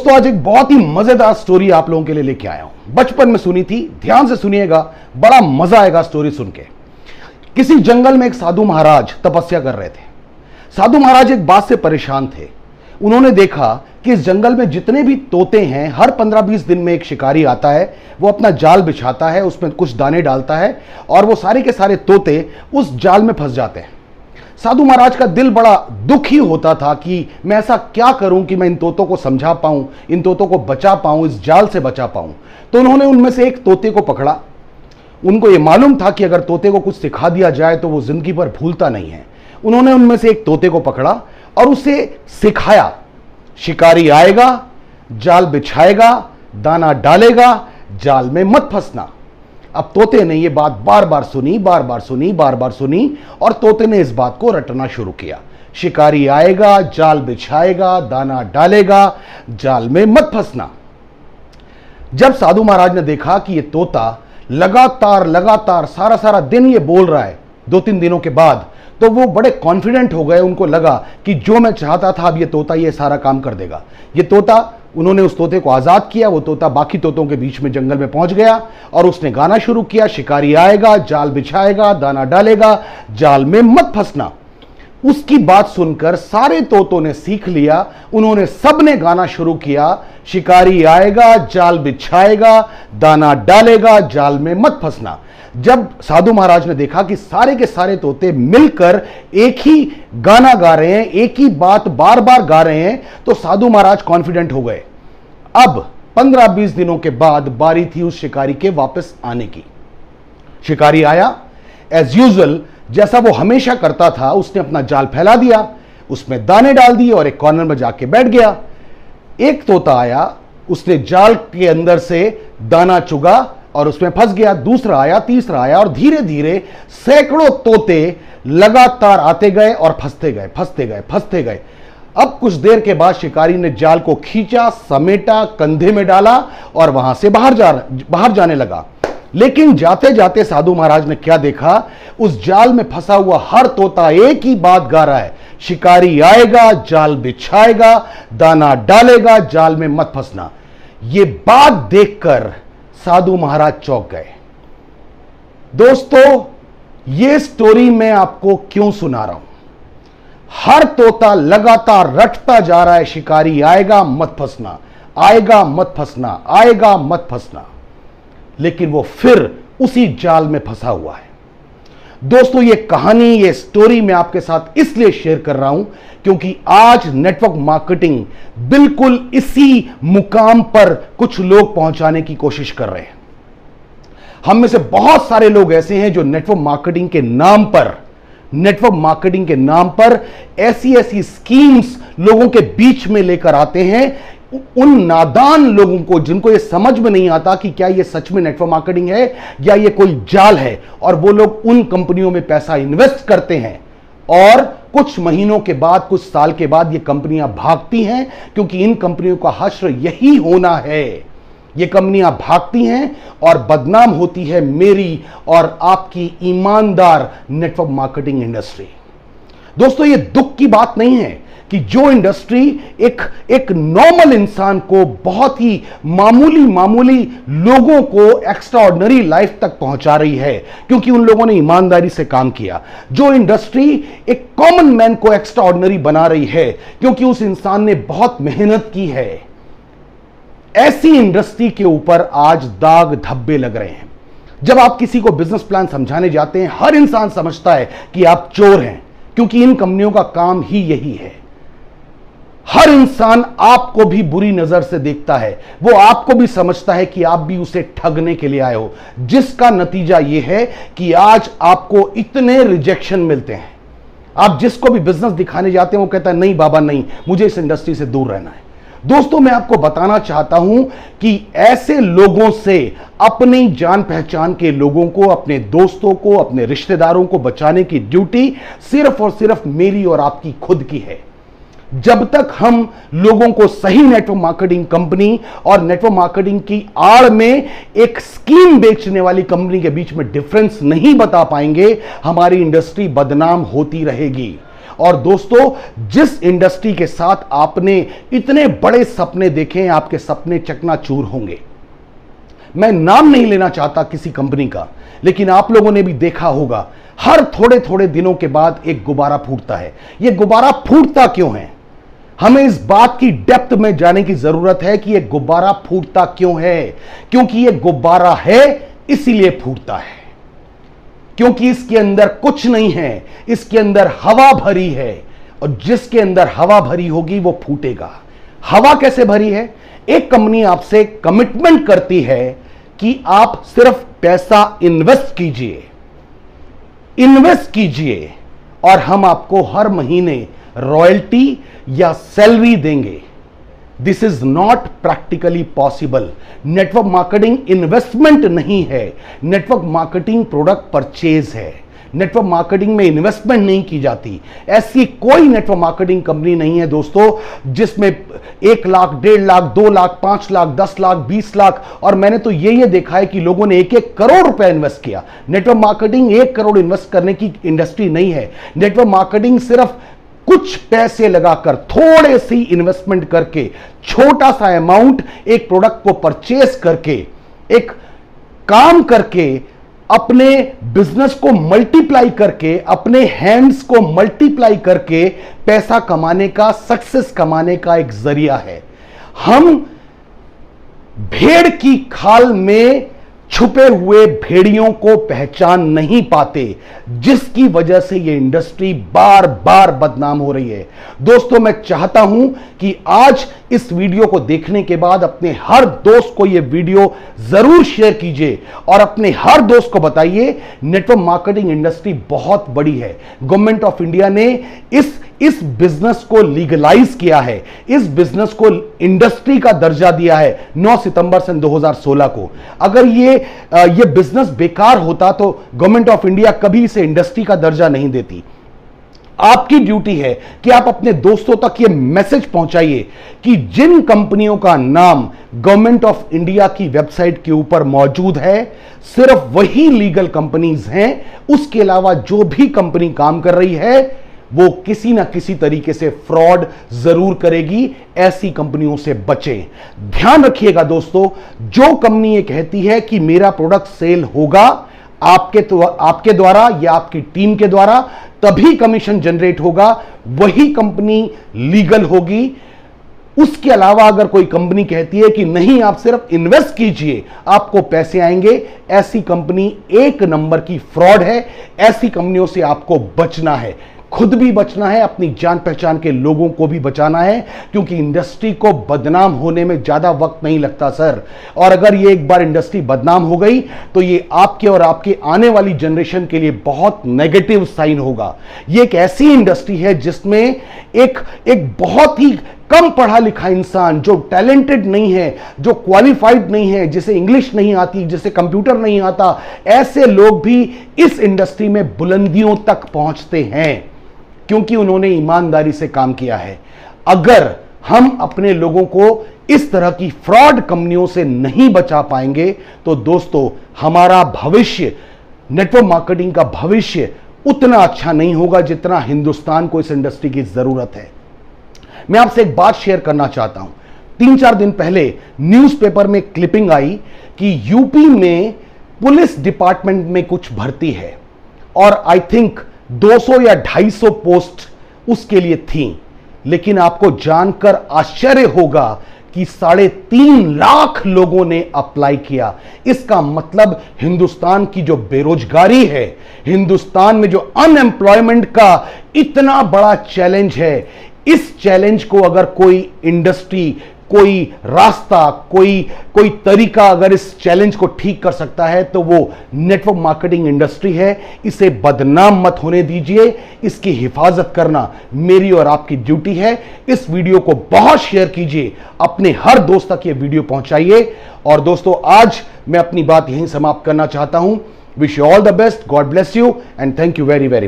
दोस्तों आज एक बहुत ही मजेदार स्टोरी आप लोगों के लिए लेके आया हूं। बचपन में सुनी थी, ध्यान से सुनिएगा, बड़ा मजा आएगा स्टोरी सुन के। किसी जंगल में एक साधु महाराज तपस्या कर रहे थे। साधु महाराज एक बात से परेशान थे। उन्होंने देखा कि इस जंगल में जितने भी तोते हैं, हर 15-20 दिन में एक शिकारी आता है, वो अपना जाल बिछाता है, उसमें कुछ दाने डालता है और वो सारे के सारे तोते उस जाल में फंस जाते हैं। साधु महाराज का दिल बड़ा दुखी होता था कि मैं ऐसा क्या करूं कि मैं इन तोतों को समझा पाऊं, इन तोतों को बचा पाऊं, इस जाल से बचा पाऊं। तो उन्होंने उनमें से एक तोते को पकड़ा। उनको यह मालूम था कि अगर तोते को कुछ सिखा दिया जाए तो वो जिंदगी भर भूलता नहीं है। उन्होंने उनमें से एक तोते को पकड़ा और उसे सिखाया, शिकारी आएगा, जाल बिछाएगा, दाना डालेगा, जाल में मत फंसना। अब तोते ने यह बात बार बार सुनी और तोते ने इस बात को रटना शुरू किया। शिकारी आएगा, जाल बिछाएगा, दाना डालेगा, जाल में मत फंसना। जब साधु महाराज ने देखा कि यह तोता लगातार सारा दिन ये बोल रहा है, 2-3 दिनों के बाद, तो वो बड़े कॉन्फिडेंट हो गए। उनको लगा कि जो मैं चाहता था अब ये तोता ये सारा काम कर देगा। ये तोता, उन्होंने उस तोते को आजाद किया। वो तोता बाकी तोतों के बीच में जंगल में पहुंच गया और उसने गाना शुरू किया, शिकारी आएगा, जाल बिछाएगा, दाना डालेगा, जाल में मत फंसना। उसकी बात सुनकर सारे तोतों ने सीख लिया। उन्होंने सबने गाना शुरू किया, शिकारी आएगा, जाल बिछाएगा, दाना डालेगा, जाल में मत फंसना। जब साधु महाराज ने देखा कि सारे के सारे तोते मिलकर एक ही गाना गा रहे हैं, एक ही बात बार बार गा रहे हैं, तो साधु महाराज कॉन्फिडेंट हो गए। अब 15-20 दिनों के बाद बारी थी उस शिकारी के वापस आने की। शिकारी आया, एज यूजुअल जैसा वो हमेशा करता था। उसने अपना जाल फैला दिया, उसमें दाने डाल दिए और एक कॉर्नर में जाके बैठ गया। एक तोता आया, उसने जाल के अंदर से दाना चुगा और उसमें फंस गया। दूसरा आया, तीसरा आया और धीरे धीरे सैकड़ों तोते लगातार आते गए और फंसते गए। अब कुछ देर के बाद शिकारी ने जाल को खींचा, समेटा, कंधे में डाला और वहां से बाहर जाने लगा। लेकिन जाते जाते साधु महाराज ने क्या देखा, उस जाल में फंसा हुआ हर तोता एक ही बात गा रहा है, शिकारी आएगा, जाल बिछाएगा, दाना डालेगा, जाल में मत फंसना। यह बात देखकर साधु महाराज चौंक गए। दोस्तों, यह स्टोरी मैं आपको क्यों सुना रहा हूं? हर तोता लगातार रटता जा रहा है, शिकारी आएगा मत फंसना, आएगा मत फंसना, आएगा मत फंसना, लेकिन वो फिर उसी जाल में फंसा हुआ है। दोस्तों, ये कहानी, ये स्टोरी मैं आपके साथ इसलिए शेयर कर रहा हूं क्योंकि आज नेटवर्क मार्केटिंग बिल्कुल इसी मुकाम पर कुछ लोग पहुंचाने की कोशिश कर रहे हैं। हम में से बहुत सारे लोग ऐसे हैं जो नेटवर्क मार्केटिंग के नाम पर ऐसी स्कीम्स लोगों के बीच में लेकर आते हैं। उन नादान लोगों को जिनको ये समझ में नहीं आता कि क्या ये सच में नेटवर्क मार्केटिंग है या ये कोई जाल है, और वो लोग उन कंपनियों में पैसा इन्वेस्ट करते हैं और कुछ महीनों के बाद, कुछ साल के बाद ये कंपनियां भागती हैं क्योंकि इन कंपनियों का हश्र यही होना है। ये कंपनियां भागती हैं और बदनाम होती है मेरी और आपकी ईमानदार नेटवर्क मार्केटिंग इंडस्ट्री। दोस्तों, ये दुख की बात नहीं है कि जो इंडस्ट्री एक नॉर्मल इंसान को, बहुत ही मामूली लोगों को एक्स्ट्रा ऑर्डिनरी लाइफ तक पहुंचा रही है क्योंकि उन लोगों ने ईमानदारी से काम किया। जो इंडस्ट्री एक कॉमन मैन को एक्स्ट्रा ऑर्डिनरी बना रही है क्योंकि उस इंसान ने बहुत मेहनत की है, ऐसी इंडस्ट्री के ऊपर आज दाग धब्बे लग रहे हैं। जब आप किसी को बिजनेस प्लान समझाने जाते हैं, हर इंसान समझता है कि आप चोर हैं क्योंकि इन कंपनियों का काम ही यही है। हर इंसान आपको भी बुरी नजर से देखता है, वो आपको भी समझता है कि आप भी उसे ठगने के लिए आए हो, जिसका नतीजा यह है कि आज आपको इतने रिजेक्शन मिलते हैं। आप जिसको भी बिजनेस दिखाने जाते हैं वो कहता है नहीं बाबा नहीं, मुझे इस इंडस्ट्री से दूर रहना है। दोस्तों, मैं आपको बताना चाहता हूं कि ऐसे लोगों से, अपनी जान पहचान के लोगों को, अपने दोस्तों को, अपने रिश्तेदारों को बचाने की ड्यूटी सिर्फ और सिर्फ मेरी और आपकी खुद की है। जब तक हम लोगों को सही नेटवर्क मार्केटिंग कंपनी और नेटवर्क मार्केटिंग की आड़ में एक स्कीम बेचने वाली कंपनी के बीच में डिफरेंस नहीं बता पाएंगे, हमारी इंडस्ट्री बदनाम होती रहेगी। और दोस्तों, जिस इंडस्ट्री के साथ आपने इतने बड़े सपने देखे हैं, आपके सपने चकनाचूर होंगे। मैं नाम नहीं लेना चाहता किसी कंपनी का, लेकिन आप लोगों ने भी देखा होगा, हर थोड़े थोड़े दिनों के बाद एक गुब्बारा फूटता है। यह गुब्बारा फूटता क्यों है? हमें इस बात की डेप्थ में जाने की जरूरत है कि यह गुब्बारा फूटता क्यों है। क्योंकि यह गुब्बारा है, इसीलिए फूटता है। क्योंकि इसके अंदर कुछ नहीं है, इसके अंदर हवा भरी है, और जिसके अंदर हवा भरी होगी वो फूटेगा। हवा कैसे भरी है? एक कंपनी आपसे कमिटमेंट करती है कि आप सिर्फ पैसा इन्वेस्ट कीजिए और हम आपको हर महीने रॉयल्टी या सैलरी देंगे। This is not practically possible. Network marketing investment नहीं है, नेटवर्क मार्केटिंग प्रोडक्ट परचेज है। नेटवर्क मार्केटिंग में इन्वेस्टमेंट नहीं की जाती। ऐसी कोई नेटवर्क मार्केटिंग कंपनी नहीं है दोस्तों जिसमें 1 लाख, 1.5 लाख, 2 लाख, 5 लाख, 10 लाख, 20 लाख, और मैंने तो ये देखा है कि लोगों ने 1-1 करोड़ रुपया इन्वेस्ट किया। नेटवर्क मार्केटिंग 1 करोड़ इन्वेस्ट करने की इंडस्ट्री नहीं है। नेटवर्क मार्केटिंग सिर्फ कुछ पैसे लगाकर, थोड़े सी इन्वेस्टमेंट करके, छोटा सा अमाउंट एक प्रोडक्ट को परचेस करके, एक काम करके, अपने बिजनेस को मल्टीप्लाई करके, अपने हैंड्स को मल्टीप्लाई करके पैसा कमाने का, सक्सेस कमाने का एक जरिया है। हम भेड़ की खाल में छुपे हुए भेड़ियों को पहचान नहीं पाते, जिसकी वजह से यह इंडस्ट्री बार बार बदनाम हो रही है। दोस्तों, मैं चाहता हूं कि आज इस वीडियो को देखने के बाद अपने हर दोस्त को यह वीडियो जरूर शेयर कीजिए और अपने हर दोस्त को बताइए, नेटवर्क मार्केटिंग इंडस्ट्री बहुत बड़ी है। गवर्नमेंट ऑफ इंडिया ने इस बिजनेस को लीगलाइज किया है, इस बिजनेस को इंडस्ट्री का दर्जा दिया है 9 सितंबर सन 2016 को। अगर ये बिजनेस बेकार होता तो गवर्नमेंट ऑफ इंडिया कभी इसे इंडस्ट्री का दर्जा नहीं देती। आपकी ड्यूटी है कि आप अपने दोस्तों तक यह मैसेज पहुंचाइए कि जिन कंपनियों का नाम गवर्नमेंट ऑफ इंडिया की वेबसाइट के ऊपर मौजूद है, सिर्फ वही लीगल कंपनीज हैं। उसके अलावा जो भी कंपनी काम कर रही है वो किसी ना किसी तरीके से फ्रॉड जरूर करेगी। ऐसी कंपनियों से बचें। ध्यान रखिएगा दोस्तों, जो कंपनी ये कहती है कि मेरा प्रोडक्ट सेल होगा आपके द्वारा या आपकी टीम के द्वारा, तभी कमीशन जनरेट होगा, वही कंपनी लीगल होगी। उसके अलावा अगर कोई कंपनी कहती है कि नहीं, आप सिर्फ इन्वेस्ट कीजिए आपको पैसे आएंगे, ऐसी कंपनी 1 नंबर की फ्रॉड है। ऐसी कंपनियों से आपको बचना है, खुद भी बचना है, अपनी जान पहचान के लोगों को भी बचाना है, क्योंकि इंडस्ट्री को बदनाम होने में ज्यादा वक्त नहीं लगता सर। और अगर ये एक बार इंडस्ट्री बदनाम हो गई तो ये आपके और आपके आने वाली जनरेशन के लिए बहुत नेगेटिव साइन होगा। ये एक ऐसी इंडस्ट्री है जिसमें एक बहुत ही कम पढ़ा लिखा इंसान, जो टैलेंटेड नहीं है, जो क्वालिफाइड नहीं है, जिसे इंग्लिश नहीं आती, जिसे कंप्यूटर नहीं आता, ऐसे लोग भी इस इंडस्ट्री में बुलंदियों तक पहुंचते हैं क्योंकि उन्होंने ईमानदारी से काम किया है। अगर हम अपने लोगों को इस तरह की फ्रॉड कंपनियों से नहीं बचा पाएंगे तो दोस्तों, हमारा भविष्य, नेटवर्क मार्केटिंग का भविष्य उतना अच्छा नहीं होगा जितना हिंदुस्तान को इस इंडस्ट्री की जरूरत है। मैं आपसे एक बात शेयर करना चाहता हूं। 3-4 दिन पहले न्यूज़पेपर में क्लिपिंग आई कि यूपी में पुलिस डिपार्टमेंट में कुछ भर्ती है और आई थिंक 200 या 250 पोस्ट उसके लिए थी। लेकिन आपको जानकर आश्चर्य होगा कि 3.5 लाख लोगों ने अप्लाई किया। इसका मतलब हिंदुस्तान की जो बेरोजगारी है, हिंदुस्तान में जो अनएम्प्लॉयमेंट का इतना बड़ा चैलेंज है, इस चैलेंज को अगर कोई इंडस्ट्री, कोई रास्ता, कोई तरीका अगर इस चैलेंज को ठीक कर सकता है तो वो नेटवर्क मार्केटिंग इंडस्ट्री है। इसे बदनाम मत होने दीजिए, इसकी हिफाजत करना मेरी और आपकी ड्यूटी है। इस वीडियो को बहुत शेयर कीजिए, अपने हर दोस्त तक ये वीडियो पहुंचाइए। और दोस्तों, आज मैं अपनी बात यहीं समाप्त करना चाहता हूं। Wish you all the best, God bless you and thank you very very much.